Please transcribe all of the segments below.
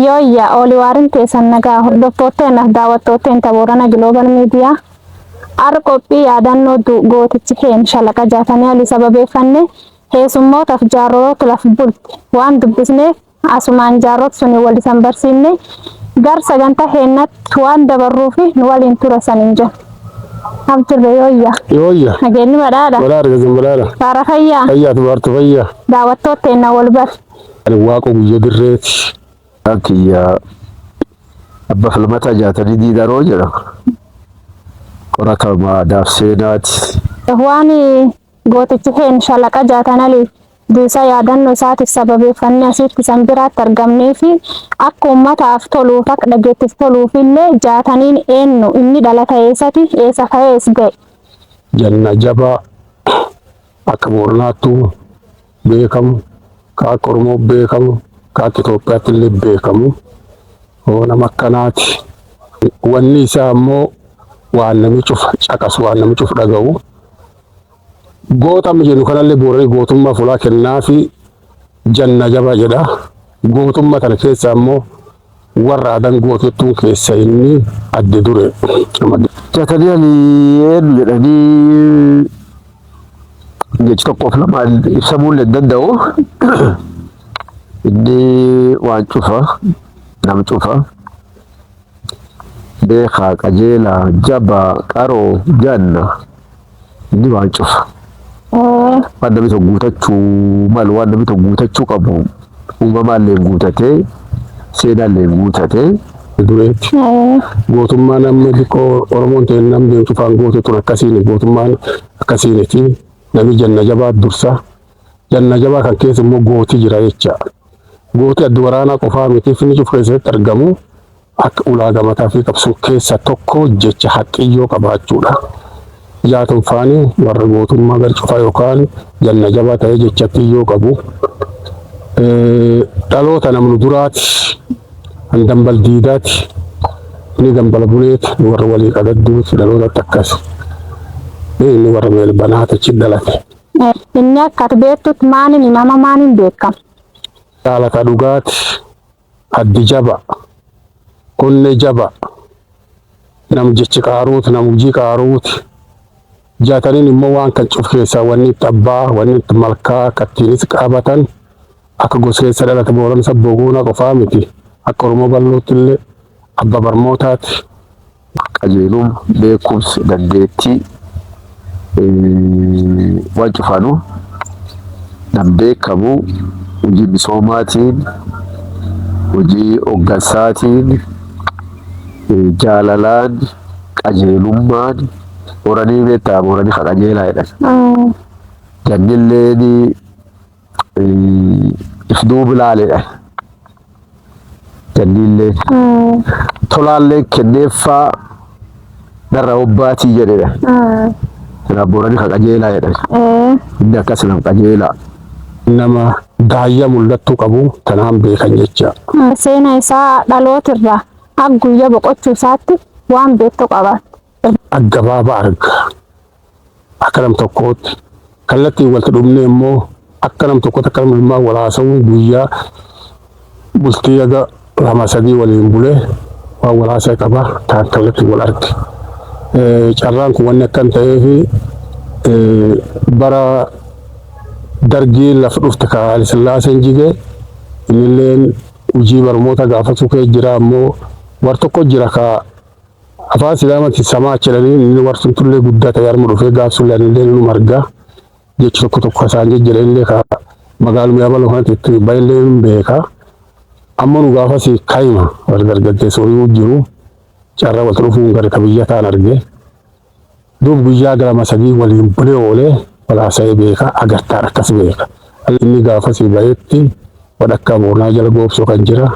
Yooyyaa oli waarin keessan nagaa hordoftootteen daawwattootteen Boorana Global Media qophii yaadannoo gootichi keenya Shalaqa Jaatanii Alii sababeeffannee keessummootaaf jaarroota laf bulti waan dubbisneef asumaan jaarrota suni wal isan barsiifne gar sagantaa heennatti waan dabarruu fi nu waliin tura saniin jenna. Abdurre yooyyaa. Nageenyi badhaadha. Badhaadha gazin badhaadha. Kaara fayyaa. Fayyaa dubartu fayyaa. Daawwattootteen wal bar. Waaqo guyyaa dirreeti. Akiyyaa abba filmata jaatanii diidaroo jedhama. Qoratama daafseenaati. Waan gootichi keenya Shalaqa Jaatanii Alii duusa yaadannoo isaatiif sababeeffannee asitti san biraatti argamnee fi akka uummataaf toluuf akka dhageettiif toluuf illee jaataniin eenyu inni dhalata eessati eessa ka'ees ga'e. Janna jabaa akka Booranaattuu beekamu, akka Oromoo beekamu, akka Itoophiyaatti illee beekamu nama akkanaati. Wanni isaa ammoo waan namni cufa caqasu waan namni cufa dhaga'u. Gootamni jennu kanallee Booranii gootummaa fulaa kennaa fi janna jabaa jedha. Gootummaa kana keessa ammoo warra aadan gootettuun keessa inni adde dure. Jaatanii Alii eenyu jedhanii jechi tokkoof lama ibsamuu hin danda'u. Inni waan cufa nama cufa beekaa qajeelaa jabaa qaroo janna inni waan cufa. Waan namni tokko guutachuu malu waan namni tokko guutachuu qabu uumamaallee guutatee seenaallee guutatee dureetti. Gootummaan namni xiqqoo Oromoon ta'e namni cufaan gootetuun akkasiin gootummaan akkasiiniti namni janna jabaa dursa. Janna jabaa kan keessa immoo gootii jira jecha. Gootii adda waraanaa qofaa miti finni cufa keessatti argamu akka ulaagaa mataa fi qabsoo keessa tokko jecha haqqiyyoo qabaachuudha. Jaatun faani warra gootummaa gar cufaa yookaan janna jabaa ta'ee jechatti yoo qabu. Dhaloota namni duraati kan dambal diidaati inni dambala buleeti warra walii qadadduuti dhaloota akkas. Inni warra meelbanaata achi dhalate. Inni akka beektutti maaliin nama maaliin beekama? Jaalata dhugaati addi jaba qonnee jaba nam jechi qaaruuti nam hojii qaaruuti. Jaataniin immoo waan kan cuf keessaa wanni itti abbaa wanni itti malkaa kattiinis qabatan akka gosa keessa dhalate Boorana sabboo goonaa qofaa miti akka Oromoo bal'ootti illee abba barmootaati. Qajeelum beekumsi dandeettii waan cufaanu nam beekamu hojii misoomaatiin hojii hoggansaatiin jaalalaan qajeelummaan Booranii beektaa Booranii kan qajeelaa jedhan. Jannilleen ifduu bilaaledha. Jannilleen tolaallee kenneeffaa darra hobbaatii jedhedha. Kanaaf Booranii kan qajeelaa jedhan. Inni akkas nama qajeelaa. Nama daayyaa mul'attuu qabu tanaan beekan jecha. Seenaa isaa dhalootirraa akka guyyaa boqochuu isaatti waan beektu qabaata. Aggabaabaa arga. Akka nam tokkootti kallattiin walitti dhufnee immoo akka nam tokkootti akka nam ilmaan walaasa'uu guyyaa bultii aga lama sadii waliin bulee waan walaasaa qaba taan kallattiin wal arge. Carraan kun wanni akkan ta'eefi bara dargiin lafa dhufte Haayile Sillaaseen jige innilleen hojii barmoota gaafatu kee jira ammoo war tokko jira ka afaan Sidaamatti samaa jedhanii inni warsun tullee guddaa ta'e harma dhufee gaafsullee illee nu marga jechi tokko tokko isaan jejjere illee ka magaaluma yabaloo kanatti itti baay'illee hin beeka. Amma nu gaafas kaayima warra dargaggeessa horii jiru carraa walitti dhufuun gara kabiyya ta'an arge. Duub guyyaa gara masadii waliin bulee oolee walaasa'ee beeka agartaan akkas beeka. Inni gaafas bayetti wadhakkaa Booranaa jala goobsoo kan jira.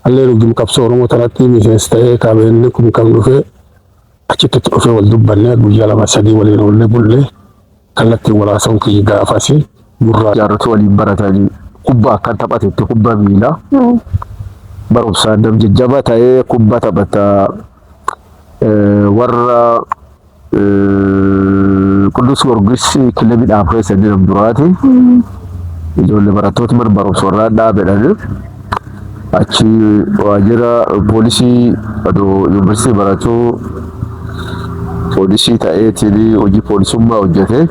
Allee dhugum qabsoo Oromoo tanatti miseensi ta'ee qabeenyi kun kan dhufe achitti dhufee wal dubbannee guyyaa lama sadii waliin oolle bullee kallattiin walaasa'uu kiyya gaafasi gurraa. Jaarrota waliin baratanii kubbaa akkan taphatetti kubbaa miilaa. Barumsaan nam jajjabaa ta'ee kubbaa taphata warra Qudus Gorgis kilabii dhaaf keessa nam duraati. Ijoollee barattoota mana barumsa warraa dhaabedhaan achi waajjira poolisii yuunivarsiitii baratu poolisii ta'eetiin hojii poolisummaa hojjete.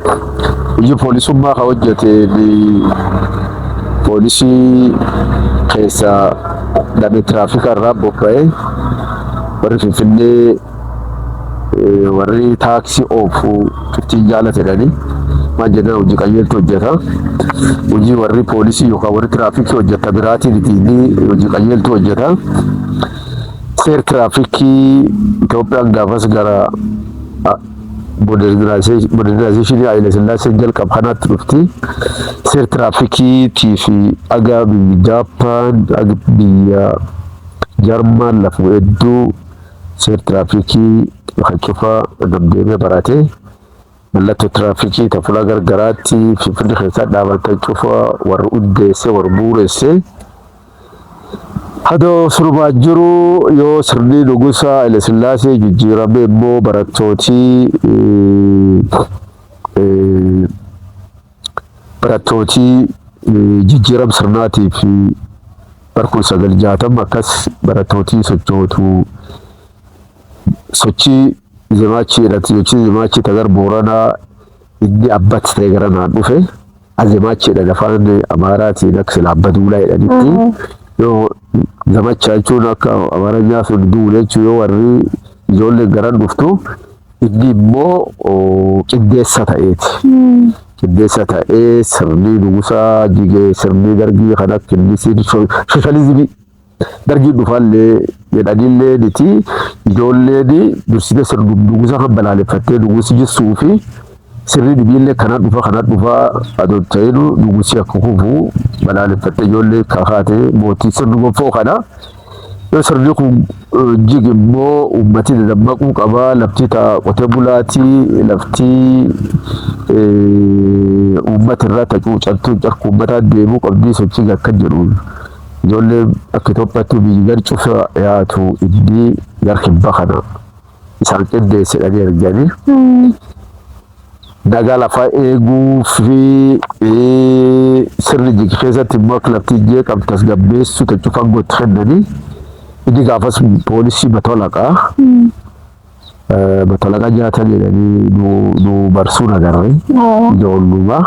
Hojii poolisummaa kan hojjete poolisii keessa damee tiraafikaa irraa bobba'ee warri Finfinnee warri taaksii oofu ittiin jaalatedhani. Maal jennaan hojii qajeeltu hojjeta. Hojii warri poolisii yookaan warri tiraafikii hojjeta biraatiin ittiin hojii qajeeltu hojjeta. Seer tiraafikii Itoophiyaan gaafas gara modernizaashinii Haile Sillaaseen jalqaba kanaatti dhufti. Seer tiraafikiitii fi aga biyya Jaappaan, aga biyya Jarman lafa hedduu seer tiraafikii kan cufaa damdeemee barate. Mallattoo tiraafikii tafula gargaraatti Finfinnee keessa dhaabatan cufaa warra hundeesse warra bu'uureesse. Hadoo surumaa jiru yoo sirni nugusa Haile Sillaasee jijjiirame immoo barattootii jijjiiram sirnaatii fi barkuu 960 akkas barattootii sochootu sochii Zemachi jedhati sochii Zemachi tagar Booranaa inni abbatti ta'e gara naan dhufe Zemachi jedha afaan Amaaraatiin akka sila abba duulaa jedhanitti yoo Zemacha jechuun akka Amaaranyaa sun duule jechuu yoo warri ijoolleen garan dhuftu inni immoo qindeessa ta'eeti. Qindeessa ta'ee sirni nugusaa jigee sirni dargii kan akka inni sooshaalizimii dargii dhufaallee jedhanillee niti ijoolleen dursite sirni nugusaa kan balaaleffattee nugusi jissuu fi sirni dhibiillee kana dhufa adoon ta'inu nugusi akka kufu balaaleffattee ijoollee kakaatee mootii sirni gonfoo kana yoo sirni kun jigi immoo uummatni dammaquu qaba lafti ta'a qotee bulaatii lafti uummata irraa tacuu carku uummataa deemuu qabdii sochii akka jedhu ijoolleen akka Itoophiyaatti biyyi gadi cufa yaatu inni gara kibbaa kana isaan qindeessedhanii arganii. Nagaa lafaa eeguu fi sirni jigi keessatti immoo akka lafti jeeqamtu tasgabbeessu tachuu fangootti kennanii inni gaafas poolisii matolaqaa nyaatan jedhanii nu barsuu agarre ijoolluma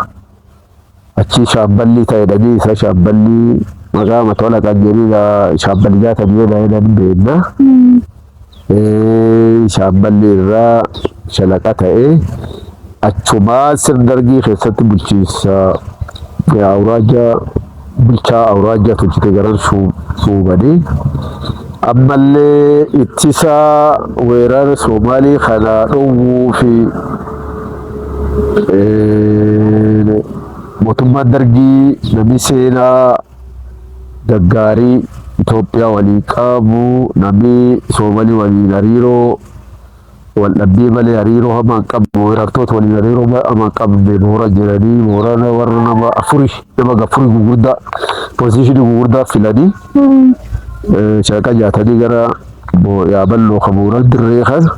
achi shaabballi ta'edhanii isa shaabballi maqaa matolaqaa jedhanii shaabballi nyaatan jedhanii beekna. Shaabballi irraa shalaqa ta'ee achumaa sirna dargii keessatti bulchiinsa bulchaa awuraajaa tolchite garan suubanii ammallee ittisa weerara Soomaalii kana dhowwuu fi mootummaan dargii namni seenaa gaggaarii Itoophiyaa walii qabu namni Soomaalii waliin hariiroo waldhabbii malee hariiroo hamaan qabu weerartoota waliin hariiroo hamaan qabne moora jiranii moorana warra nama afurii gugurdaa poozishinii gugurdaa filanii shaqa jaatanii gara yaaballoo kabuuran dirree kan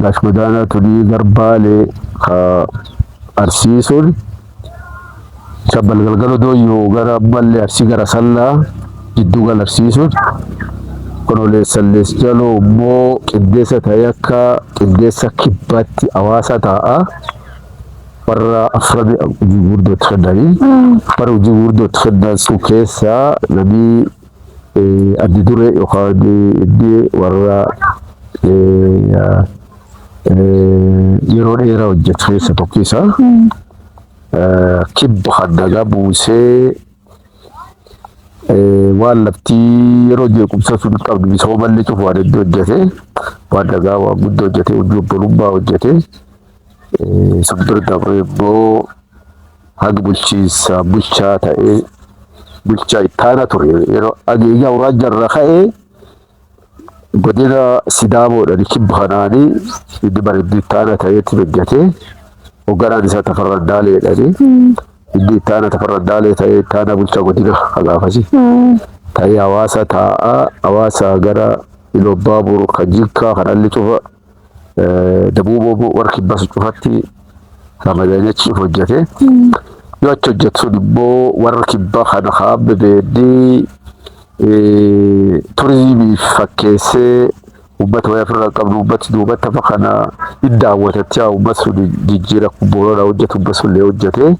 Gaashmadaanaa tulii garbaalee ka arsiisuun shabbal galgalo dooyyoo gara ammallee arsii gara sallaa jidduu gal arsiisuun konoleessallees jaloo immoo qindeessa ta'e akka qindeessa kibbaatti hawaasa ta'a. Warra afran hojii gurguddootti kennanii warra hojii gurguddootti kennan keessaa namni addi duree yookaan inni warra yeroo dheeraa hojjetu keessa tokko isa kibba kan nagaa buusee waan laftii yeroo jeequmsa sun qabdu misoomallee cufu waan iddoo hojjete waan nagaa waan guddoo hojjete hojii obbolummaa hojjete sun bira dabree immoo haga bulchiinsa bulchaa ta'ee bulchaa ittaana ture yeroo ageegaa awuraajjarra ka'ee godina Sidaamoodhaan kibba kanaanii inni bareeddu ittaana ta'eetti hojjete hogganaan isaa Tafarraa Daaleedhani inni ittaana Tafarraa Daalee ta'ee ittaana bulchaa godina hagaafasi ta'ee hawaasa taa'a hawaasa gara Ilobbaa Booroo kan Jikkaa kanallee cufa dabuuboo warra kibbas cufatti ramadanii achi hojjete yoo achi hojjetu sun immoo warra kibbaa kana haabbebeedii turizimiif fakkeessee ummata wayii ofirraa qabnu ummati duubatti hafa kana hin daawwatatti haa ummati sun jijjiira Boorana hojjetu ummati sun illee hojjetee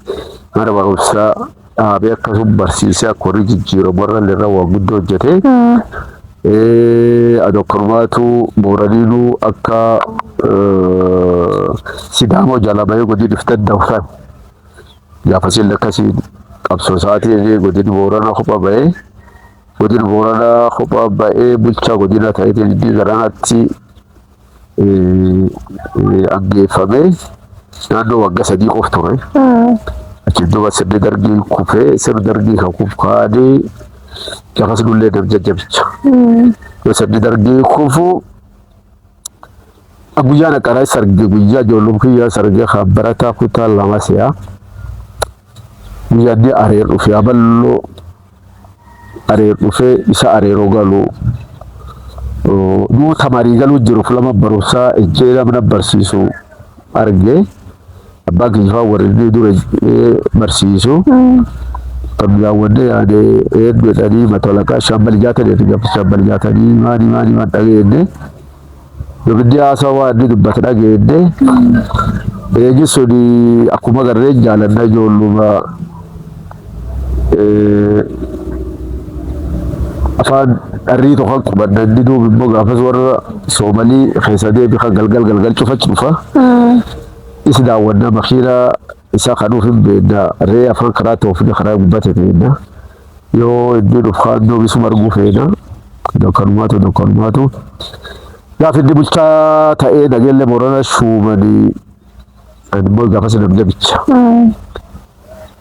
mana barumsaa dhaabee akkasuma barsiisee akka warri jijjiiramu warra illee irraa waan guddoo hojjetee adokkormaatu Booraniinuu akka Sidaamoo jalamayee godin iftan dawsan gaafasiin akkasiin qabsoo isaatii godin Boorana kophaa ba'ee godin Boorana kophaa ba'ee bulchaa godina ta'eetiin inni garanatti anggeeffamee naannoo waggaa 3 qofa ture. Achiin duuba sirni dargii kufee sirni dargii kan kufkaanii gaafas dullee nam jajjabicha. Yoo sirni dargii kufu guyyaa naqaraa sargee guyyaa ijoollummaa kiyyaa sargee kan barataa kutaa lama si'a guyyaanni areer dhufee aballoo areer dhufee isa areeroo galu nuu tamarii galuu jiruuf lama barumsaa ejjee namna barsiisu argee abbaan kiyyifaa warri dura barsiisu kan daawwanne yaade jedhanii matolaqaa shambal jaatanii gaafa shambal jaatanii maani dhageenye Yogdi haasawaa inni dubbata dhageenye eegi suni akkuma garreen jaalanna ijoolluma afaan dharrii tokko qubanna inni duuba immoo gaafas warra Soomalii keessa deebi kan galgal cufa isi daawwanna makiina isa kanuuf hin beekna ree afaan karaa toofina karaa gubbate beekna yoo inni dhufkaan duubisuma arguu feena dokkanumaatu gaafa inni bulchaa ta'ee nageelle Boorana shuumanii immoo gaafas namni bicha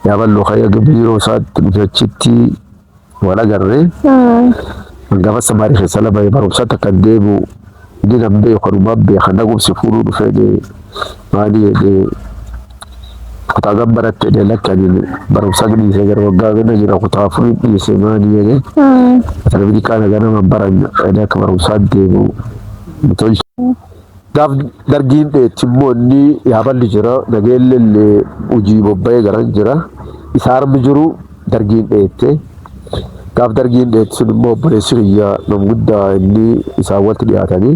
yaaballoo kayya gabiiroo isaatti dhufe achitti wal agarree gaafas samaarii keessa lama barumsaatti akkan deemu inni namni yookanumaa beekan nagumsi fuudhuu dhufee maali jedhee kutaa gabbaratte jedhee lakkanii barumsa dhiisee gara waggaa gana jira kutaa afurii dhiisee maali jedhee televizyiinii kana ganama baran akka barumsaa deemu gaaf dargiin dheetti immoo inni yaaballi jira nageelle illee hojii bobba'ee garan jira isa harmi jiru dargiin dheette gaaf dargiin dheetti sun immoo obboleessi kiyyaa nam guddaa inni isaan walitti dhiyaatanii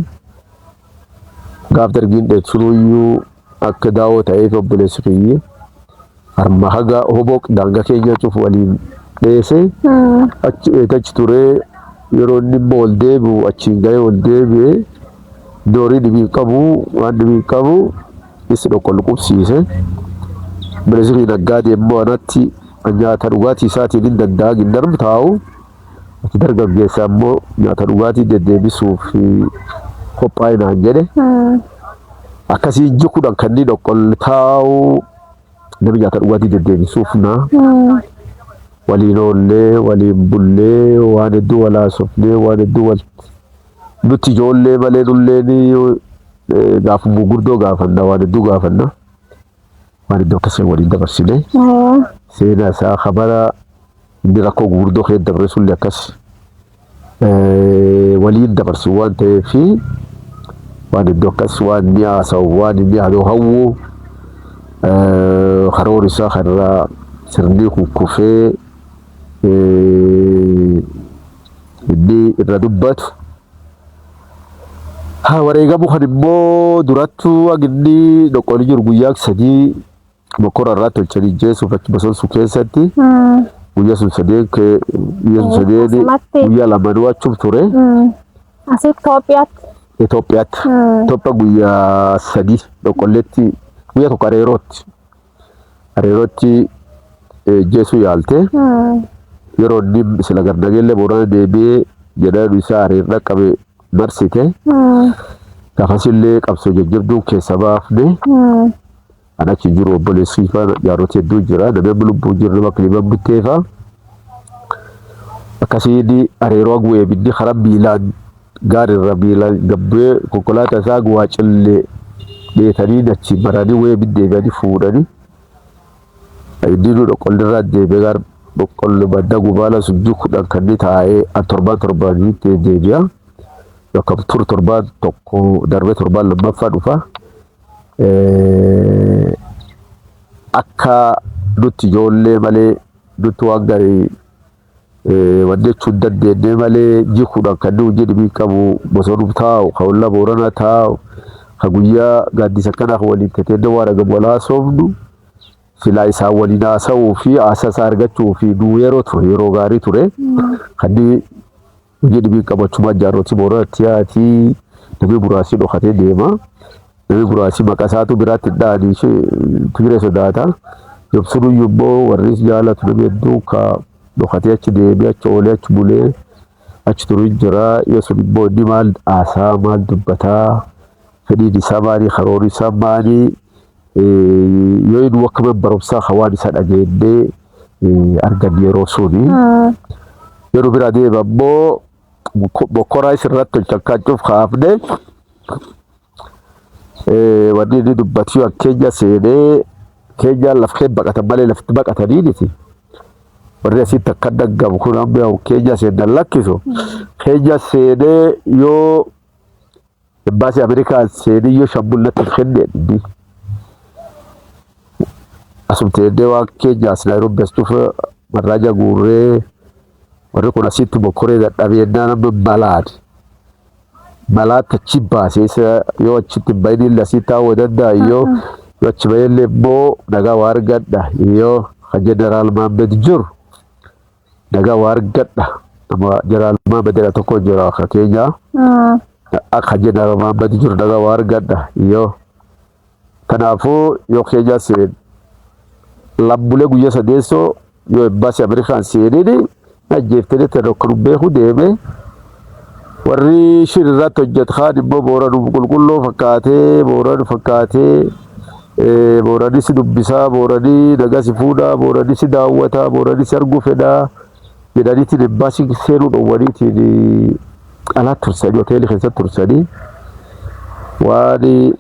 gaaf dargiin dheetti sunuyyuu akka daawoo ta'eef obboleessi kiyya harma haga hobooq daangaa keenya cufu waliin dheese achi turee yeroo inni immoo ol deebi'u achiin ga'ee ol deebi'ee doorii dhibii qabu waan dhibii qabu isi dhoqqollu qubsiise obboleessi kiyya naggaadee immoo anatti nyaata dhugaatii isaatiin hin danda'a gindarmu taa'u ati dargaggeessaa immoo nyaata dhugaatii deddeebisuuf qophaa'inaan jedhe akkasii ijji kudhan kanneen dhoqqolli taa'u namni nyaata dhugaatii deddeebisuuf waliin oollee waliin bullee waan hedduu walaasofnee waan hedduu wal nuti ijoollee malee nulleen gaafummoo gurgurdoo gaafanna waan hedduu gaafanna waan hedduu akkasii waliin dabarsine seenaa isaa kabara inni rakkoo gurguddoo keessa dabre sullee akkas waliin dabarsu waan ta'eef waan hedduu akkas waan inni haasa'u waan inni hawwu karoora isaa kanarraa sirnii kukkufee inni irra dubbatu wareegamu kan immoo durattuu aginni dhoqqolli jiru guyyaa 3 mokkora irraa tolchanii jeessuuf achi bosonsu keessatti guyyaa sun sadeen guyyaa lamanuu achum ture as Itoophiyaatti Itoophiyaa guyyaa 3 dhoqqolleetti guyyaa tokko areerootti jeesuu yaalte yeroo inni sila garnageelle Boorana deebi'ee jedhan isaa areerra qabe marsite gaafasillee qabsoo jajjabduu keessa baafne an achi jiru obboleessi jaarota hedduu jira namni lubbuu jiru nama kiliban butteefa akkasiin areeroo gu'ee biddi karaa miilaan gaarirra miilaan gabbee konkolaataa isaa guwaa cillee dheetanii achi maranii wayee biddeebi'anii fuudhanii inni dhoqqolli irraa deebi'ee gaar dhoqqolli madda gubaala sunjii 10 kanneen taa'ee torbaan deebi'a yookaan tur torbaan tokko darbee torbaan lammaffaa dhufa akka nuti ijoollee malee nuti waan gaarii wanjechuun dandeenye malee jikuudhaan kan nuyi jedhanii qabu bosonuu taa'u hawla boorana taa'u ha guyyaa gaaddisa kana waliin tateenna waan agamu walaa soofnu silaa isaan waliin haasa'uu fi haasasa argachuu fi nu yeroo gaarii ture kan jedhanii qabachuma jaarroti booranatti yaati namni muraasni dhokatee deema namni muraasni maqaa isaatu biraatti dhaanii tigiree sodaata yobsuun immoo warri jaalatu namni hedduu ka dhokatee achi deemee achi oolee achi bulee achi turuu jira yoo sun immoo inni maal haasaa maal dubbataa fedhiin isaa maali karoorri isaa maali yoo inni akka barumsaa hawaan isaa dhageenyee argan yeroo suni yeroo biraa deema immoo bokkoraa isirratti tolchakaachuuf kaafne wanni inni dubbatu keenya seenee keenya lafkee baqatan malee lafti baqatanii miti warri asitti akka dhaggamu kun amma keenya seenan lakkisu keenya seenee yoo embaasii Ameerikaa seenee yoo shambullatti kenne inni asumteendee waan keenyaas Naayiroobii as dhufe marraaja guurree warri kun asitti bokkoree dadhabeennaa nama malaata achi baasee yoo achitti baay'inni asii taa'uu danda'a yoo achi baay'inni immoo nagaa waa argadha yoo jeneraal Maammed jiru nagaa waa argadha nama jeneraal Maammed tokko jira akka keenya akka jeneraal Maammed jiru nagaa waa argadha yoo kanaafuu yoo keenya seen lambulee guyyaa sadeessoo yoo embaasii Ameerikaan seenini ajjeeftanii tokko beeku deeme warri shiriraatti hojjetan immoo Booranuu qulqulloo fakkaatee Booranii si dubbisaa Booranii nagaa si fuudhaa Booranii si daawwataa Booranii si arguu fedhaa jedhaniitiin embaasii seenuu dhowwaniitiin alaa tursanii hoteelii keessatti tursanii waan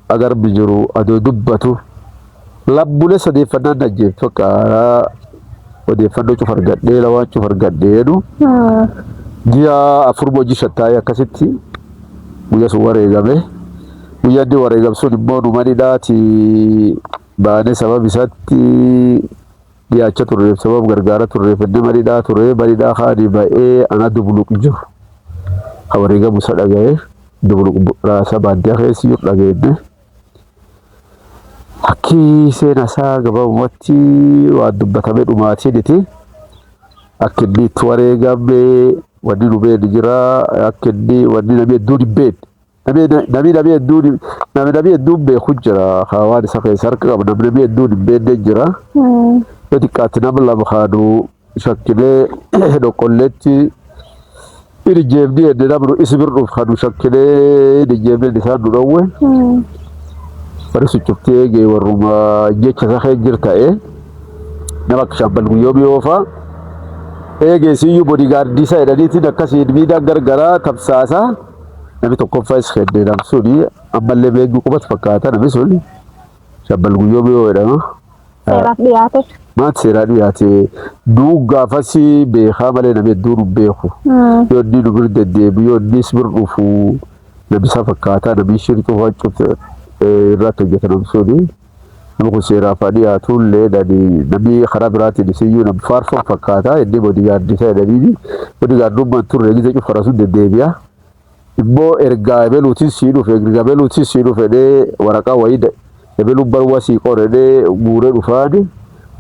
agarbi jiru adoo dubbatu lambulee sadeeffannaan ajjeeftu akka odeeffannoo cufa argadhee lawaan cufa argadheenu ji'a afur hojii shattaayee akkasitti guyyaa sun wareegame guyyaan inni wareegame sun immoo numanidhaati baanee sababa isaatti dhiyaachaa turreef sababa gargaara turreef inni manidhaa ture manidhaa kaanii ba'ee ana dubuluq jiru ha wareegamu isa dhaga'e dubuluq raasa baadiyyaa keessi jiru dhageenye akki seenaa isaa gabaabumatti waan dubbatamee dhumaatiin akka inni itti wareegame wanni nu beeknu jira akka inni wanni namni hedduun hin beekne namni hedduun beeku jira waan isa keessa harka qabu namni hedduun hin beekne jira yoo xiqqaatti nama lama kaanu shakkilee dhoqqolleetti inni jeebni enne namni isi birduuf kaanu shakkilee inni jeebni isaan nu dhowwe warri sucuftee eegee warruma jecha isaa keessa jirta'e nama akka Shaambal Guyyoo Biyyoofaa eegee siyyuu boodigaardii isaa jedhaniitiin akkasiin miidhaan gargaraa tamsaasaa namni tokkoffaa is kennee namsuni ammallee beeknu qubatu fakkaata namni sun Shaambal Guyyoo Biyyoo jedhama. Seeraaf dhiyaate. Maati seeraan dhiyaate duu gaafas beekaa malee namni hedduun hin beeku. Yoo inni nu bira deddeebi'u yoo innis bira dhufu namni isaa fakkaata namni isheen cufaa cufte irratti hojjetan suni nama kun seeraaf dhiyaatu illee namni karaa biraatiin isiyyuu nama faarfoo fakkaata inni boodigaardii isaa jedhaniini boodigaardummaan turre giza cufa raasuun deddeebi'a immoo ergaa ebeluutiin sii dhufe ergaa ebeluutiin sii dhufe waraqaa wayii ebeluun barwaa sii qoredee guuree dhufaani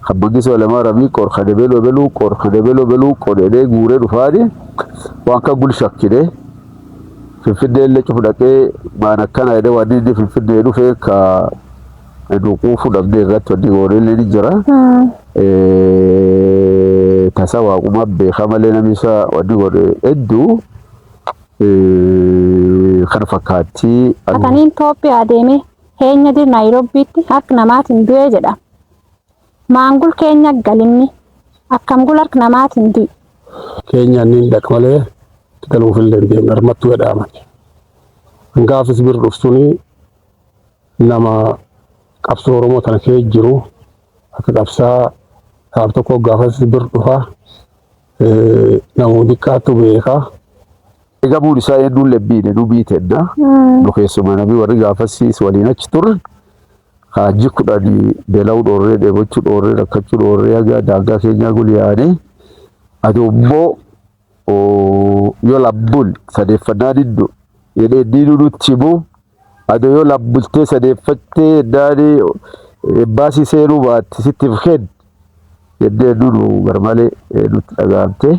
kan Mangistuu Hayilamaariyaamii qor kan ebeluu qor kan ebeluu qoredee guuree dhufaani waan kan gul shakkine Finfinnee illee cufu dhaqee maan akkana jedhee waan inni Finfinnee dhufee ka nuquu fudhamne irratti wanni goonee illee ni jira. Tasa waaquma beekaa malee namni isaa wanni goone hedduu kan fakkaatti. Ataniin Itoophiyaa deemee keenya dir Naayiroobiitti akka namaatiin du'ee jedha. Maangul keenya galinni akkam gul harka namaatiin du'e. Keenya inni dhaqu malee galuuf illee deemee armattuu jedhama. Gaafis bir dhuftuni nama qabsoo Oromoo tana keessa jiru akka qabsaa taa'u tokko gaafas bir dhufa namoonni xiqqaatu beekaa. Egaa bu'uun isaa hedduun lebbiidha nu biitenna nu keessumaa namni warri gaafasiis waliin achi turre haji kudhanii beela'uu dhoorree dheebochuu dhoorree rakkachuu dhoorree haga daangaa keenyaa guliyaanii aduummoo yoo labbul sadeeffannaan hindu jedhee diinuu nutti himu adoo yoo labbultee sadeeffattee daanii baasii seenuu baatti sitti kennu jedhee nunu garmalee nutti dhagaamte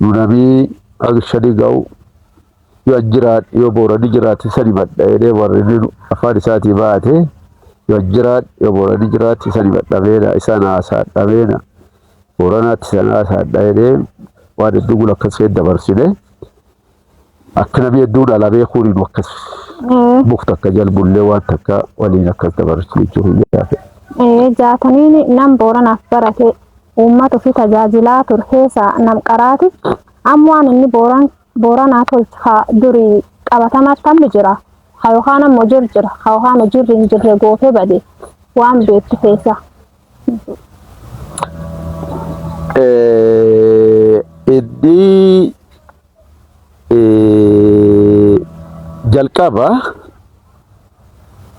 nunamii agshanii ga'u yoo ajjiraat yoo booranii jiraate sani madha jedhee warri afaan isaatii baate yoo ajjiraat yoo booranii jiraate sani madhameena isaan haasaadhameena booranaatti sana haasaadha jedhee waan hedduu gula akkas fee dabarsine akka namni hedduun alabee kuriinu akkas mukta akka jalbullee waan takka waliin akkas dabarsuu jechuun jaafe. Jaataniin nam booranaaf barate uummata ofii tajaajilaa ture keessa nam qaraati amma waan inni booranaa tolcha durii qabatamaatti hammi jira haa yookaan ammoo jira haa yookaan jirri hin jirre gootee bade waan beektu keessa. Inni jalqaba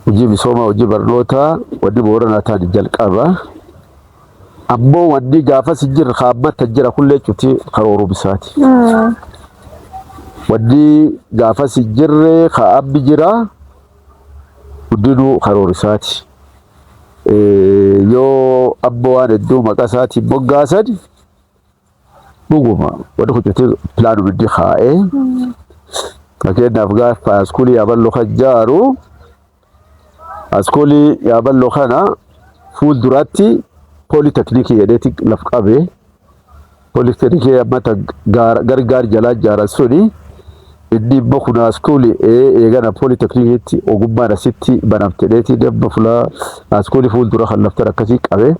hojii misoomaa hojii barnootaa wanni booranaa ta'an jalqaba ammoo wanni gaafas jira haammata jira kullee cuti karooruu isaati. Wanni gaafas jirre haammi jira hundinuu karooruu isaati. Yoo ammoo waan hedduu maqaa isaatiin moggaasan dhuguma wanni hojjetee pilaanuu biddi kaa'ee fakkeenyaaf gaafa askuulii yaaballoo kan jaaru askuulii yaaballoo kana fuulduratti pooliteknikii jedheeti laf qabe pooliteknikii ammata gargaar jalaa jaaran suni inni immoo kun askuulii eegana pooliteknikiitti ogummaan asitti banamtedheeti dabba fulaa askuulii fuuldura kan laftan akkasii qabe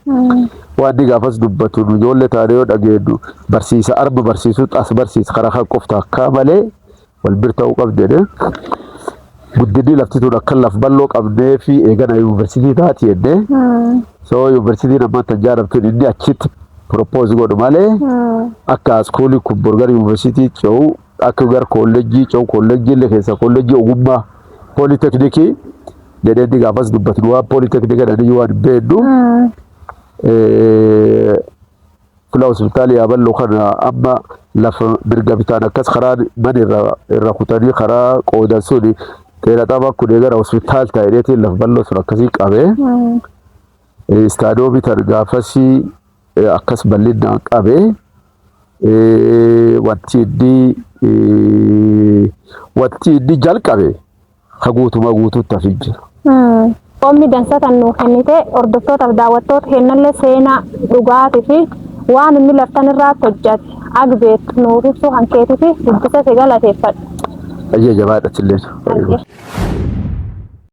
waan inni gaafas dubbatu nu ijoollee taanee yoo dhageenyu barsiisa arma barsiisuutti as barsiisa karaa kan qofta akka malee wal bira ta'uu qabdedhe guddinni lafti tun akka laf bal'oo qabnee fi eegana yuunivarsiitii taati jennee so yuunivarsiitiin ammata jaaramtuun inni achitti propose godhu malee akka askuulii kun borgar yuunivarsiitii ce'u akka gar kolleejjii ce'u kolleejjii illee keessa kolleejjii ogummaa pooliteknikii jedhee inni gaafas dubbatu waan pooliteknikii jedhanii waan beeddu fula hospitaali yaaballoo kana amma lafa mirga bitaan akkas karaa mana irra kutanii karaa qoodan suni teela xaba kun eegara hospitaal ta'eetiin lafa bal'oo sun akkasii qabee istaadiyoo bitan gaafasii akkas bal'inaan qabee wanti inni jalqabe haguutuma guutuutti hafi jira. Qommi dansatan nuu kennite hordoftootaaf daawwattoota kennallee seenaa dhugaatii fi waan inni laftan irratti hojjate agbeet nuuf ibsu hankeetii fi dubbisa si galateeffadha. Ayyee jabaadha tilleen.